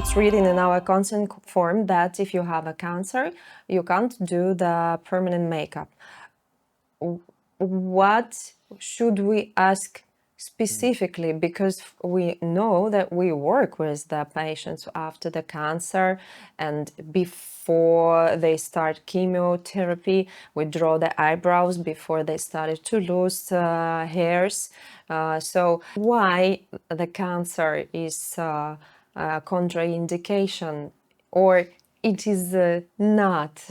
It's written in our consent form that if you have a cancer, you can't do the permanent makeup. What should we ask specifically? Because we know that we work with the patients after the cancer and before they start chemotherapy. We draw the eyebrows before they started to lose hairs. So why the cancer is a contraindication, or it is not?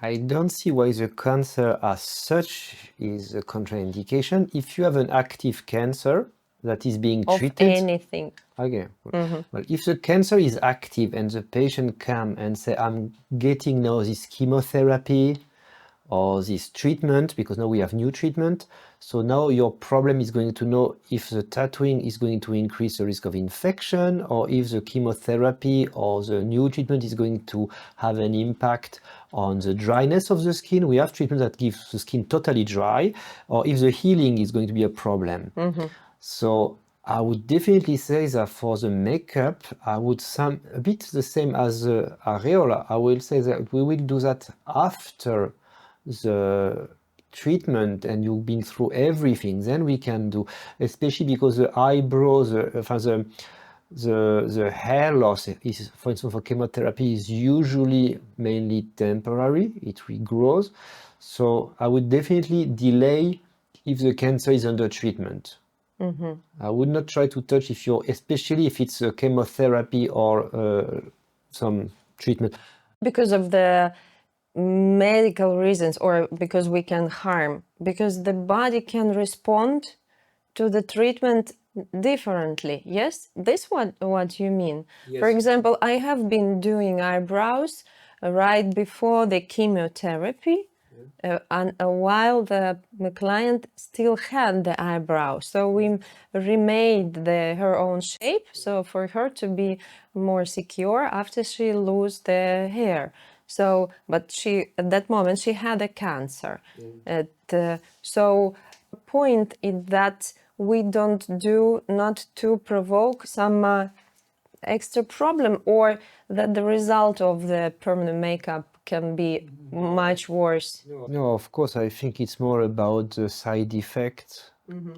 I don't see why the cancer as such is a contraindication. If you have an active cancer that is being treated... Of anything. Okay. Well, if the cancer is active and the patient comes and say, I'm getting now this chemotherapy or this treatment, because now we have new treatment, so now your problem is going to know if the tattooing is going to increase the risk of infection, or if the chemotherapy or the new treatment is going to have an impact on the dryness of the skin. We have treatment that gives the skin totally dry, or if the healing is going to be a problem. So I would definitely say that for the makeup, I would a bit the same as the areola. I will say that we will do that after the treatment and you've been through everything. Then we can do, especially because the eyebrows, the hair loss is, for instance, for chemotherapy is usually mainly temporary. It regrows. So I would definitely delay if the cancer is under treatment. I would not try to touch especially if it's a chemotherapy or some treatment. Because of the medical reasons, or because we can harm, because the body can respond to the treatment differently. Yes, this what you mean. Yes. For example, I have been doing eyebrows right before the chemotherapy, and while the client still had the eyebrow, so we remade her own shape, so for her to be more secure after she lose the hair. So, but she, at that moment, she had a cancer. So the point is that we don't do, not to provoke some extra problem, or that the result of the permanent makeup can be much worse. No, of course, I think it's more about the side effects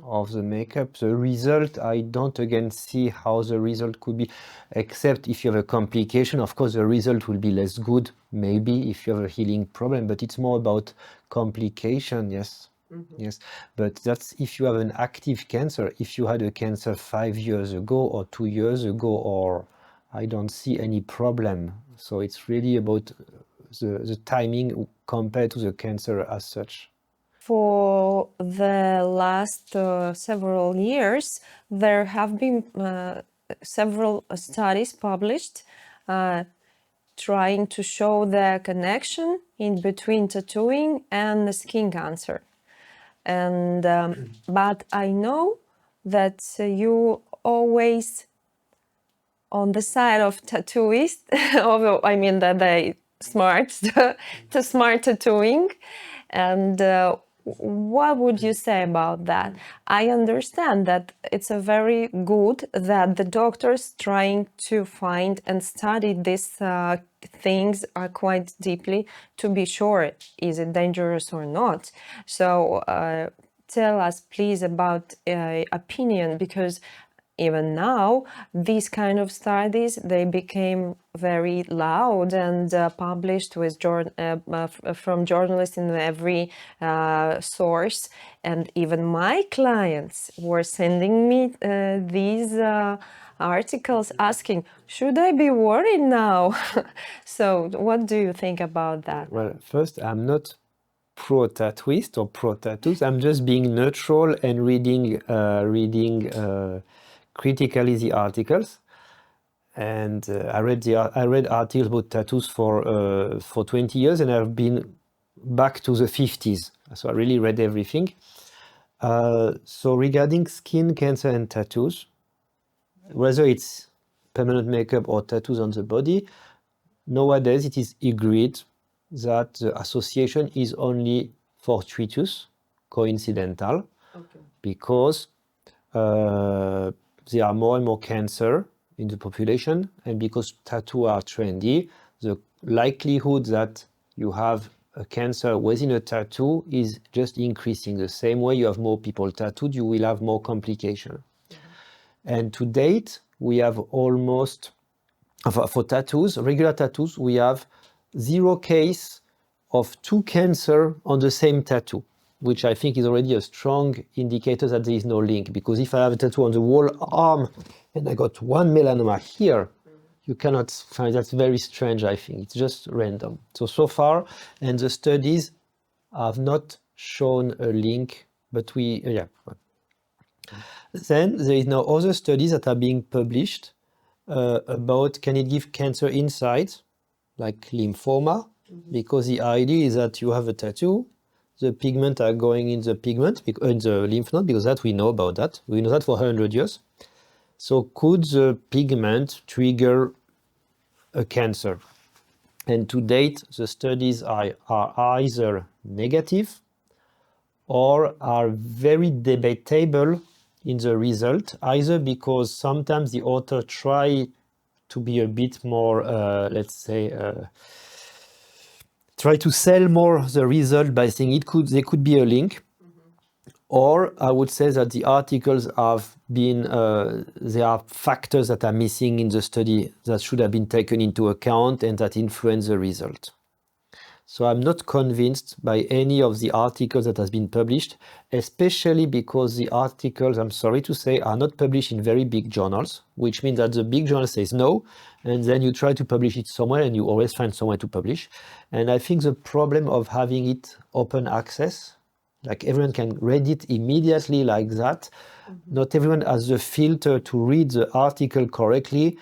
of the makeup. The result, I don't again see how the result could be, except if you have a complication. Of course, the result will be less good, maybe, if you have a healing problem, but it's more about complication, yes. Yes, but that's if you have an active cancer. If you had a cancer 5 years ago or 2 years ago, or I don't see any problem. So it's really about the timing compared to the cancer as such. For the last several years, there have been several studies published trying to show the connection in between tattooing and the skin cancer. And but I know that you always on the side of tattooists, although I mean that they smart to smart tattooing. And what would you say about that? I understand that it's a very good that the doctors trying to find and study these things quite deeply to be sure is it dangerous or not. So tell us please about opinion, because even now, these kind of studies, they became very loud and published with from journalists in every source. And even my clients were sending me these articles asking, should I be worried now? So what do you think about that? Well, first, I'm not pro-tattooist or pro-tattoos. I'm just being neutral and reading critically the articles, and I read articles about tattoos for 20 years, and I've been back to the 50s, so I really read everything. So regarding skin cancer and tattoos, whether it's permanent makeup or tattoos on the body, nowadays it is agreed that the association is only fortuitous, coincidental, because there are more and more cancer in the population, and because tattoos are trendy, the likelihood that you have a cancer within a tattoo is just increasing. The same way you have more people tattooed, you will have more complication. And to date, we have almost, for tattoos, regular tattoos, we have 0 case of 2 cancer on the same tattoo, which I think is already a strong indicator that there is no link. Because if I have a tattoo on the whole arm and I got 1 melanoma here, you cannot find, that's very strange, I think. It's just random. So far, and the studies have not shown a link, but yeah. Then there is now other studies that are being published about can it give cancer inside, like lymphoma, because the idea is that you have a tattoo, the pigment are going in the pigment, in the lymph node, because that we know about that. We know that for 100 years. So could the pigment trigger a cancer? And to date, the studies are either negative or are very debatable in the result, either because sometimes the author try to be a bit more, let's say, try to sell more the result by saying there could be a link. Or I would say that the articles have been, there are factors that are missing in the study that should have been taken into account and that influence the result. So I'm not convinced by any of the articles that has been published, especially because the articles, I'm sorry to say, are not published in very big journals, which means that the big journal says no, and then you try to publish it somewhere and you always find somewhere to publish. And I think the problem of having it open access, like everyone can read it immediately like that, not everyone has the filter to read the article correctly,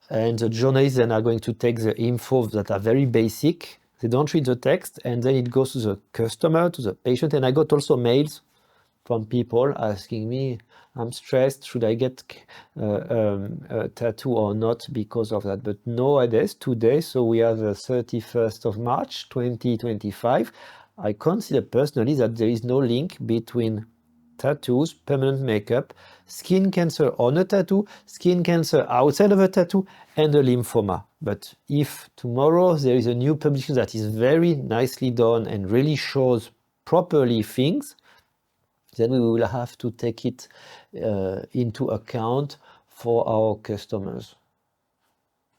and the journalists then are going to take the info that are very basic. They don't read the text, and then it goes to the customer, to the patient. And I got also mails from people asking me, I'm stressed, should I get a tattoo or not because of that? But nowadays, today, so we are the 31st of March, 2025, I consider personally that there is no link between tattoos, permanent makeup, skin cancer on a tattoo, skin cancer outside of a tattoo, and a lymphoma. But if tomorrow there is a new publication that is very nicely done and really shows properly things, then we will have to take it into account for our customers.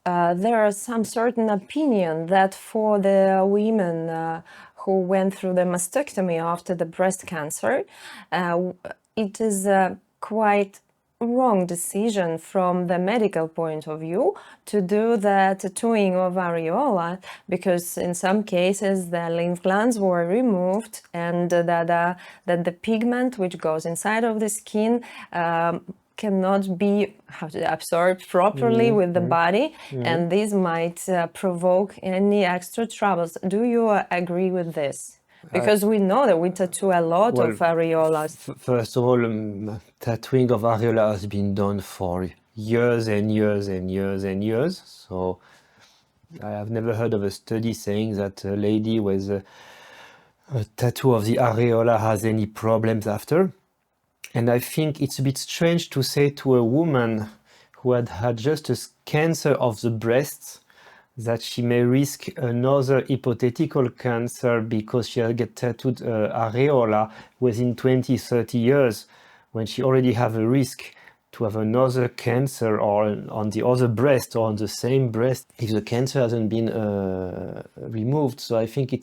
There are some certain opinion that for the women who went through the mastectomy after the breast cancer, it is a quite wrong decision from the medical point of view to do the tattooing of areola, because in some cases the lymph glands were removed and that the pigment which goes inside of the skin cannot be absorbed properly with the body, and this might provoke any extra troubles. Do you agree with this? Because we know that we tattoo a lot of areolas. First of all, tattooing of areola has been done for years and years and years and years. So I have never heard of a study saying that a lady with a tattoo of the areola has any problems after. And I think it's a bit strange to say to a woman who had just a cancer of the breast that she may risk another hypothetical cancer because she will get tattooed areola within 20, 30 years, when she already have a risk to have another cancer or on the other breast or on the same breast if the cancer hasn't been removed. So I think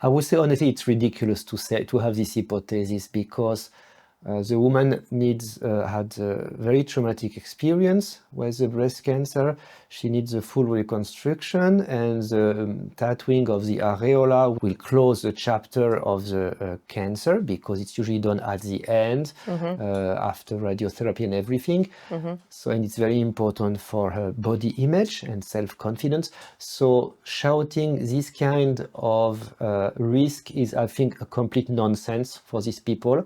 I would say honestly, it's ridiculous to have this hypothesis, because the woman had a very traumatic experience with the breast cancer. She needs a full reconstruction, and the tattooing of the areola will close the chapter of the cancer, because it's usually done at the end after radiotherapy and everything. So, and it's very important for her body image and self-confidence. So shouting this kind of risk is, I think, a complete nonsense for these people.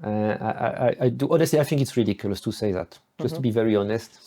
I do honestly, I think it's ridiculous to say that, just to be very honest.